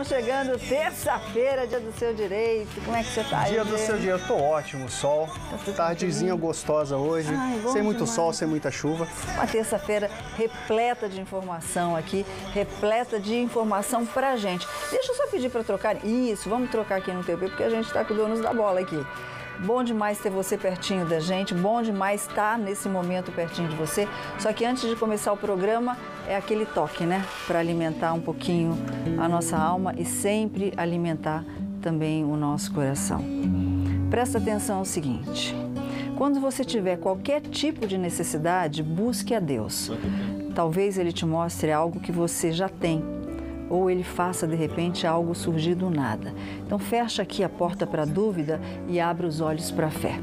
Estamos chegando terça-feira, dia do seu direito. Como é que você tá? Dia do seu direito, eu tô ótimo, sol. Tardezinha gostosa hoje. Ai, sem muito demais. sol, sem muita chuva. Uma terça-feira repleta de informação aqui, repleta de informação pra gente. Deixa eu só pedir para trocar. Isso, vamos trocar aqui no TP, porque a gente tá com o dono da bola aqui. Bom demais ter você pertinho da gente, bom demais estar nesse momento pertinho de você. Só que antes de começar o programa, é aquele toque, né? Para alimentar um pouquinho a nossa alma e sempre alimentar também o nosso coração. Presta atenção ao seguinte: quando você tiver qualquer tipo de necessidade, busque a Deus. Talvez Ele te mostre algo que você já tem, ou Ele faça, de repente, algo surgir do nada. Então, fecha aqui a porta para a dúvida e abre os olhos para a fé.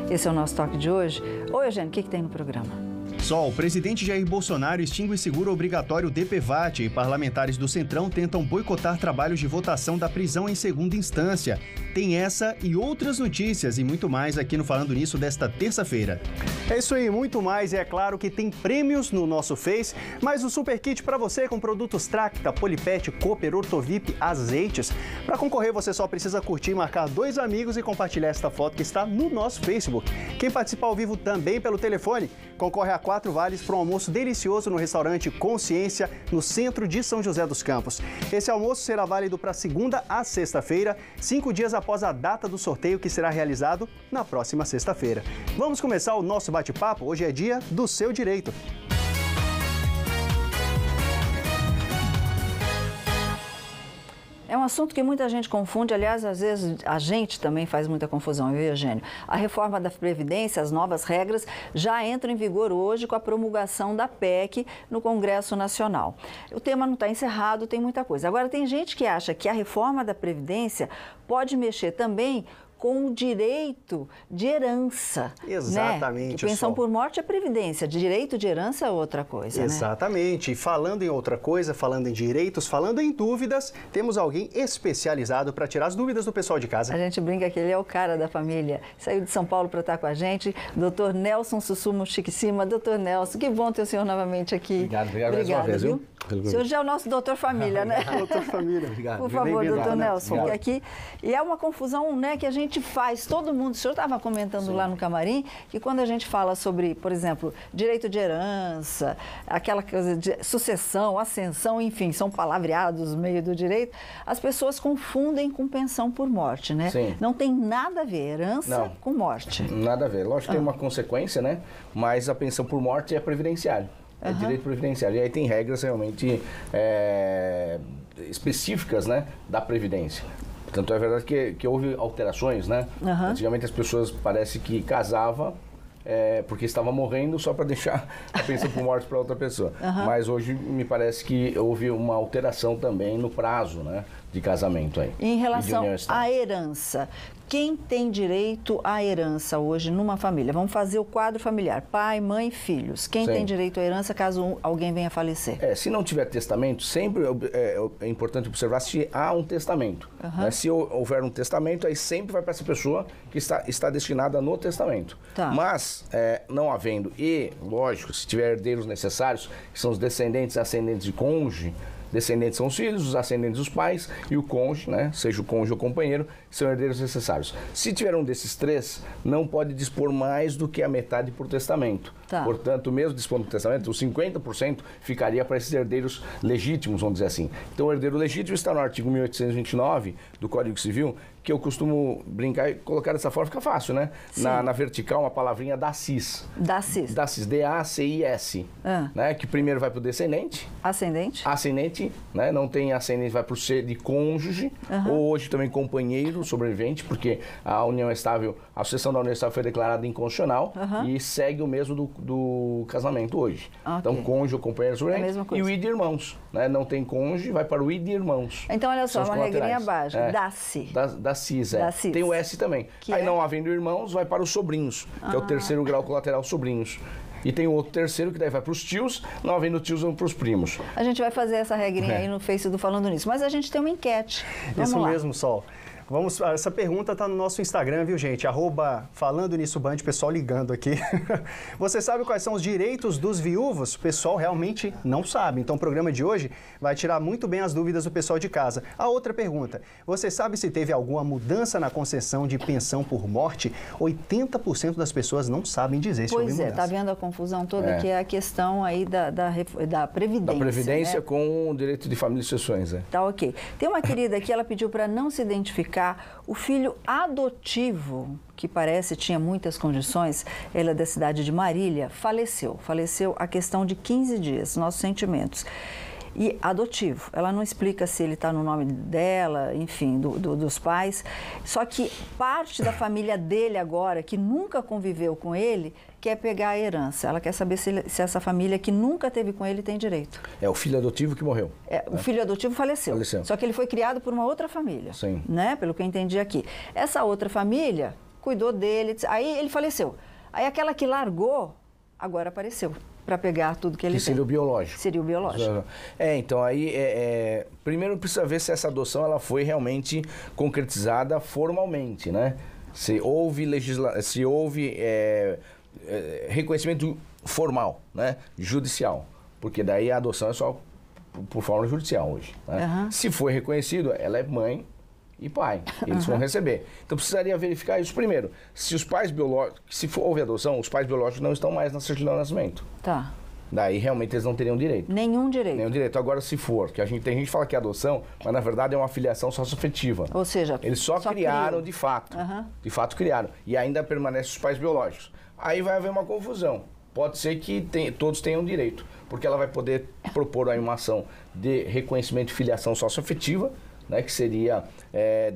Esse é o nosso toque de hoje. Oi, Eugênio, o que tem no programa? O presidente Jair Bolsonaro extingue o seguro obrigatório DPVAT e parlamentares do Centrão tentam boicotar trabalhos de votação da prisão em segunda instância. Tem essa e outras notícias e muito mais aqui no Falando Nisso desta terça-feira. É isso aí, muito mais. E é claro que tem prêmios no nosso Face, mas o Super Kit para você com produtos Tracta, Polipet, Cooper, Ortovip, azeites. Para concorrer, você só precisa curtir, marcar 2 amigos e compartilhar esta foto que está no nosso Facebook. Quem participar ao vivo também pelo telefone, concorre a 4 vales para um almoço delicioso no restaurante Consciência, no centro de São José dos Campos. Esse almoço será válido para segunda a sexta-feira, 5 dias após a data do sorteio, que será realizado na próxima sexta-feira. Vamos começar o nosso bate-papo. Hoje é dia do seu direito. É um assunto que muita gente confunde, aliás, às vezes a gente também faz muita confusão, viu, Eugênio? A reforma da Previdência, as novas regras, já entram em vigor hoje com a promulgação da PEC no Congresso Nacional. O tema não está encerrado, tem muita coisa. Agora, tem gente que acha que a reforma da Previdência pode mexer também com o direito de herança. Exatamente. Né? Que pensão por morte é previdência, direito de herança é outra coisa. Exatamente. Né? E falando em outra coisa, falando em direitos, falando em dúvidas, temos alguém especializado para tirar as dúvidas do pessoal de casa. A gente brinca que ele é o cara da família. Saiu de São Paulo para estar com a gente, Dr. Nelson Sussumo Chiquicima. Dr. Nelson, que bom ter o senhor novamente aqui. Obrigado mais uma vez, viu? O senhor já é o nosso doutor família, né? Doutor família. Obrigado. Por favor, doutor Nelson, porque aqui... E é uma confusão, né, que a gente faz, todo mundo. O senhor estava comentando lá no camarim que quando a gente fala sobre, por exemplo, direito de herança, aquela coisa de sucessão, ascensão, enfim, são palavreados no meio do direito, as pessoas confundem com pensão por morte, né? Sim. Não tem nada a ver herança com morte. Nada a ver. Lógico que tem uma consequência, né? Mas a pensão por morte é previdenciário. É direito previdenciário. E aí tem regras realmente específicas, né, da Previdência. Tanto é verdade que houve alterações, né? Antigamente as pessoas parece que casavam porque estava morrendo só para deixar a pensão por morte para outra pessoa. Mas hoje me parece que houve uma alteração também no prazo, né, de casamento aí. Em relação à herança, quem tem direito à herança hoje numa família? Vamos fazer o quadro familiar, pai, mãe, filhos. Quem tem direito à herança caso alguém venha a falecer? Se não tiver testamento, sempre é importante observar se há um testamento. Né? Se houver um testamento, aí sempre vai para essa pessoa que está destinada no testamento. Mas, não havendo, e, lógico, se tiver herdeiros necessários, que são os descendentes e ascendentes de cônjuge, descendentes são os filhos, os ascendentes os pais e o cônjuge, né, seja o cônjuge ou companheiro, são herdeiros necessários. Se tiver um desses 3, não pode dispor mais do que a metade por testamento. Portanto, mesmo dispondo do testamento, os 50% ficaria para esses herdeiros legítimos, vamos dizer assim. Então, o herdeiro legítimo está no artigo 1829 do Código Civil, que eu costumo brincar e colocar dessa forma, fica fácil, né? Na vertical, uma palavrinha DACIS. DACIS. DACIS, D-A-C-I-S. Né? Que primeiro vai para o descendente. Ascendente. Ascendente, né? Não tem ascendente, vai para o C de cônjuge. Ou hoje também companheiro, sobrevivente, porque a união estável, a sucessão da união estável foi declarada inconstitucional e segue o mesmo do casamento hoje. Então, cônjuge ou companheiro, sobrevivente. E o I de irmãos. Né? Não tem cônjuge, vai para o I de irmãos. Então, olha só, uma regrinha básica. DACI. DACIS, Tem o S também. Aí não havendo irmãos, vai para os sobrinhos, que é o terceiro grau colateral, sobrinhos. E tem o outro terceiro que daí vai para os tios, não havendo tios, vão para os primos. A gente vai fazer essa regrinha aí no Face do Falando Nisso, mas a gente tem uma enquete. Isso mesmo, Sol. Essa pergunta está no nosso Instagram, viu, gente? @FalandoNissoBand, pessoal ligando aqui. Você sabe quais são os direitos dos viúvos? O pessoal realmente não sabe. Então, o programa de hoje vai tirar muito bem as dúvidas do pessoal de casa. A outra pergunta: você sabe se teve alguma mudança na concessão de pensão por morte? 80% das pessoas não sabem dizer se houve mudança. Pois é, tá vendo a confusão toda, que é a questão aí da Previdência. Da Previdência, né? Com o direito de família e sucessões, Tá ok. Tem uma querida aqui, ela pediu para não se identificar. O filho adotivo, que parece tinha muitas condições, ela é da cidade de Marília, faleceu. Faleceu há questão de 15 dias, nossos sentimentos. E adotivo, ela não explica se ele está no nome dela, enfim, dos pais. Só que parte da família dele agora, que nunca conviveu com ele, quer pegar a herança. Ela quer saber se essa família que nunca teve com ele tem direito. É o filho adotivo que morreu. O filho adotivo faleceu. Só que ele foi criado por uma outra família. Sim. Né? Pelo que eu entendi aqui. Essa outra família cuidou dele, aí ele faleceu. Aí aquela que largou, agora apareceu para pegar tudo que ele tem. Seria o biológico. Seria o biológico. Então aí, primeiro precisa ver se essa adoção ela foi realmente concretizada formalmente, né? Se houve reconhecimento formal, né? Judicial, porque daí a adoção é só por forma judicial hoje, né? Se foi reconhecido, ela é mãe e pai, eles vão receber. Então precisaria verificar isso primeiro. Se os pais biológicos, houve adoção, os pais biológicos não estão mais na certidão de nascimento. Tá. Daí realmente eles não teriam direito. Nenhum direito. Nenhum direito. Agora, se for, que tem gente que fala que é adoção, mas na verdade é uma filiação socioafetiva. Ou seja, eles só criaram de fato. De fato criaram. E ainda permanecem os pais biológicos. Aí vai haver uma confusão. Pode ser que todos tenham direito, porque ela vai poder propor aí uma ação de reconhecimento de filiação socioafetiva, né, que seria,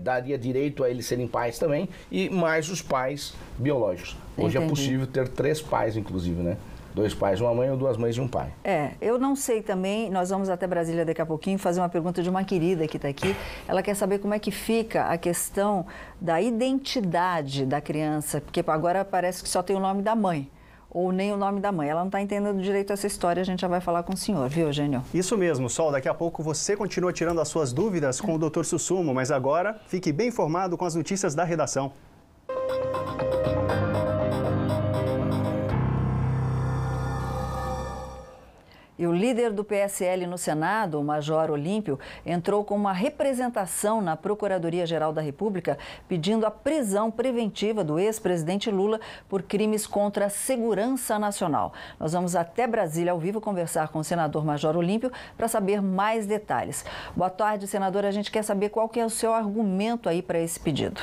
daria direito a eles serem pais também, e mais os pais biológicos. Hoje é possível ter 3 pais, inclusive, né? 2 pais, uma mãe ou 2 mães e um pai. Eu não sei também, nós vamos até Brasília daqui a pouquinho fazer uma pergunta de uma querida que está aqui. Ela quer saber como é que fica a questão da identidade da criança, porque agora parece que só tem o nome da mãe. Ou nem o nome da mãe. Ela não está entendendo direito essa história, a gente já vai falar com o senhor, viu, Eugênio? Isso mesmo, Sol. Daqui a pouco você continua tirando as suas dúvidas com o Dr. Sussumo, mas agora fique bem informado com as notícias da redação. E o líder do PSL no Senado, o Major Olímpio, entrou com uma representação na Procuradoria-Geral da República pedindo a prisão preventiva do ex-presidente Lula por crimes contra a segurança nacional. Nós vamos até Brasília ao vivo conversar com o senador Major Olímpio para saber mais detalhes. Boa tarde, senador. A gente quer saber qual que é o seu argumento aí para esse pedido.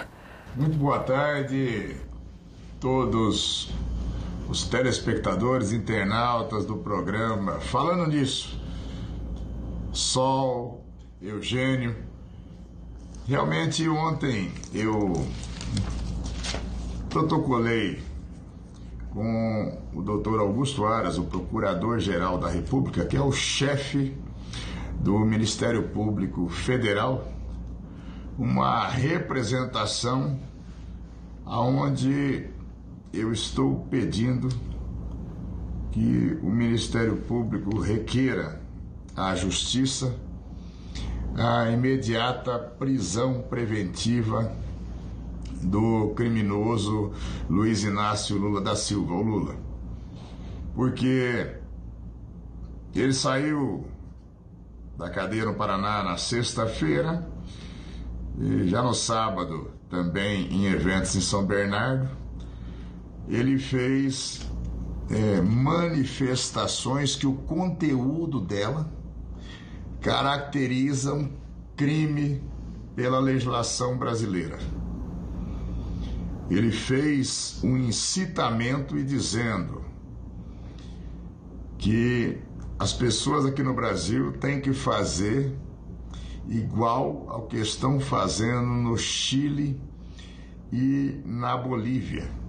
Muito boa tarde a todos os telespectadores, internautas do programa. Falando nisso, Sol, Eugênio, realmente ontem eu protocolei com o doutor Augusto Aras, o Procurador-Geral da República, que é o chefe do Ministério Público Federal, uma representação onde eu estou pedindo que o Ministério Público requeira à Justiça a imediata prisão preventiva do criminoso Luiz Inácio Lula da Silva, o Lula. Porque ele saiu da cadeia no Paraná na sexta-feira e já no sábado também em eventos em São Bernardo. Ele fez manifestações que o conteúdo dela caracteriza um crime pela legislação brasileira. Ele fez um incitamento e dizendo que as pessoas aqui no Brasil têm que fazer igual ao que estão fazendo no Chile e na Bolívia.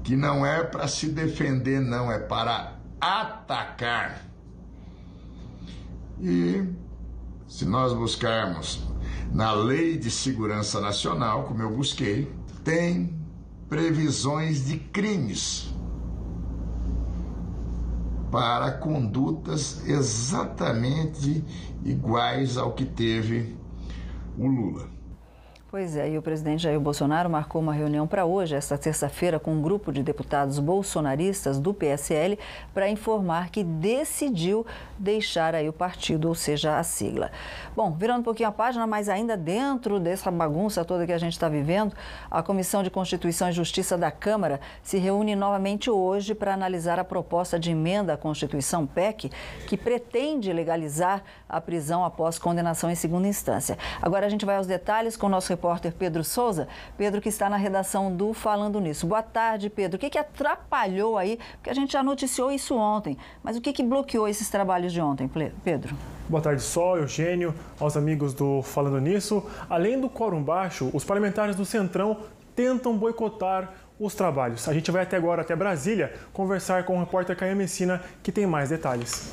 Que não é para se defender, não, é para atacar. E se nós buscarmos na Lei de Segurança Nacional, como eu busquei, tem previsões de crimes para condutas exatamente iguais ao que teve o Lula. Pois é, e o presidente Jair Bolsonaro marcou uma reunião para hoje, esta terça-feira, com um grupo de deputados bolsonaristas do PSL para informar que decidiu deixar aí o partido, ou seja, a sigla. Bom, virando um pouquinho a página, mas ainda dentro dessa bagunça toda que a gente está vivendo, a Comissão de Constituição e Justiça da Câmara se reúne novamente hoje para analisar a proposta de emenda à Constituição PEC, que pretende legalizar a prisão após condenação em segunda instância. Agora a gente vai aos detalhes com o nosso repórter Pedro Souza. Pedro, que está na redação do Falando Nisso. Boa tarde, Pedro. O que atrapalhou aí? Porque a gente já noticiou isso ontem, mas o que bloqueou esses trabalhos de ontem, Pedro? Boa tarde, Sol, Eugênio, aos amigos do Falando Nisso. Além do quórum baixo, os parlamentares do Centrão tentam boicotar os trabalhos. A gente vai até Brasília conversar com o repórter Caio Messina, que tem mais detalhes.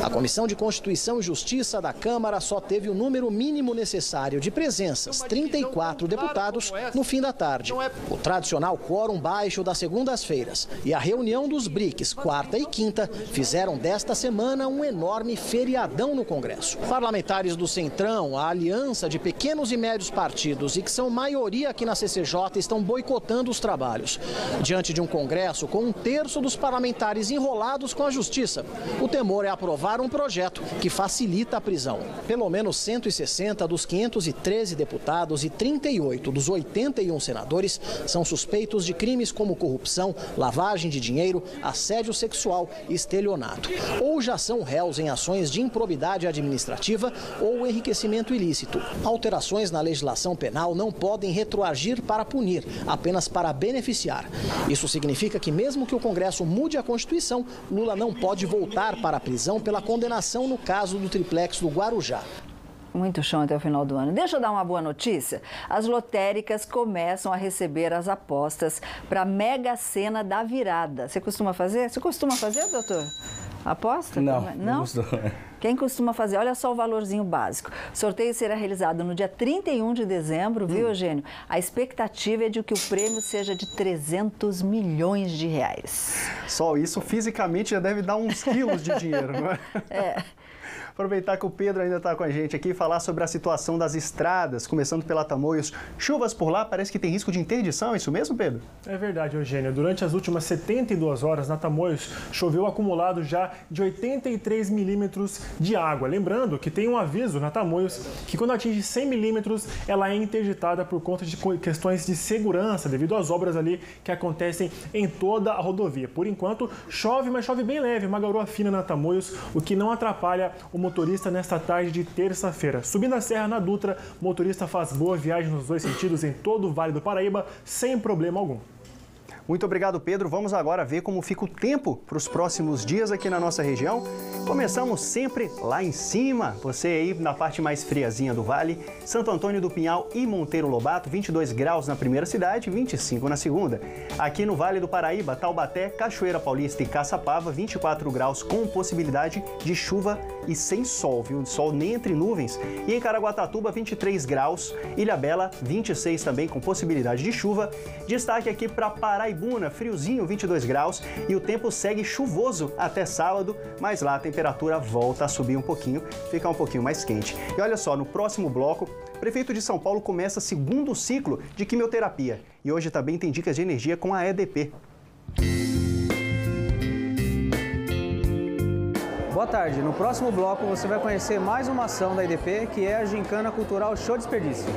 A Comissão de Constituição e Justiça da Câmara só teve o número mínimo necessário de presenças, 34 deputados, no fim da tarde. O tradicional quórum baixo das segundas-feiras e a reunião dos BRICS, quarta e quinta, fizeram desta semana um enorme feriadão no Congresso. Parlamentares do Centrão, a aliança de pequenos e médios partidos e que são maioria aqui na CCJ, estão boicotando os trabalhos. Diante de um Congresso com um terço dos parlamentares enrolados com a Justiça, o temor é aprovar um projeto que facilita a prisão. Pelo menos 160 dos 513 deputados e 38 dos 81 senadores são suspeitos de crimes como corrupção, lavagem de dinheiro, assédio sexual e estelionato. Ou já são réus em ações de improbidade administrativa ou enriquecimento ilícito. Alterações na legislação penal não podem retroagir para punir, apenas para beneficiar. Isso significa que mesmo que o Congresso mude a Constituição, Lula não pode voltar para a prisão pela condenação no caso do triplex do Guarujá. Muito chão até o final do ano. Deixa eu dar uma boa notícia. As lotéricas começam a receber as apostas para a Mega Sena da virada. Você costuma fazer? Você costuma fazer, doutor? Aposta? Não? Quem costuma fazer? Olha só o valorzinho básico. O sorteio será realizado no dia 31 de dezembro, viu, Eugênio? A expectativa é de que o prêmio seja de 300 milhões de reais. Só isso fisicamente já deve dar uns quilos de dinheiro, não é? É. Aproveitar que o Pedro ainda está com a gente aqui e falar sobre a situação das estradas, começando pela Tamoios. Chuvas por lá, parece que tem risco de interdição, é isso mesmo, Pedro? É verdade, Eugênio. Durante as últimas 72 horas na Tamoios, choveu acumulado já de 83 milímetros de água. Lembrando que tem um aviso na Tamoios que quando atinge 100 milímetros, ela é interditada por conta de questões de segurança, devido às obras ali que acontecem em toda a rodovia. Por enquanto, chove, mas chove bem leve, uma garoa fina na Tamoios, o que não atrapalha o motorista nesta tarde de terça-feira. Subindo a serra na Dutra, o motorista faz boa viagem nos dois sentidos em todo o Vale do Paraíba, sem problema algum. Muito obrigado, Pedro. Vamos agora ver como fica o tempo para os próximos dias aqui na nossa região. Começamos sempre lá em cima, você aí na parte mais friazinha do vale, Santo Antônio do Pinhal e Monteiro Lobato, 22 graus na primeira cidade, 25 na segunda. Aqui no Vale do Paraíba, Taubaté, Cachoeira Paulista e Caçapava, 24 graus com possibilidade de chuva e sem sol, viu? Sol nem entre nuvens. E em Caraguatatuba, 23 graus, Ilhabela, 26 também com possibilidade de chuva. Destaque aqui para Paraibuna, friozinho, 22 graus, e o tempo segue chuvoso até sábado, mas lá a temperatura volta a subir um pouquinho, fica um pouquinho mais quente. E olha só, no próximo bloco, o prefeito de São Paulo começa segundo ciclo de quimioterapia. E hoje também tem dicas de energia com a EDP. Boa tarde. No próximo bloco você vai conhecer mais uma ação da EDP, que é a Gincana Cultural Show Desperdício.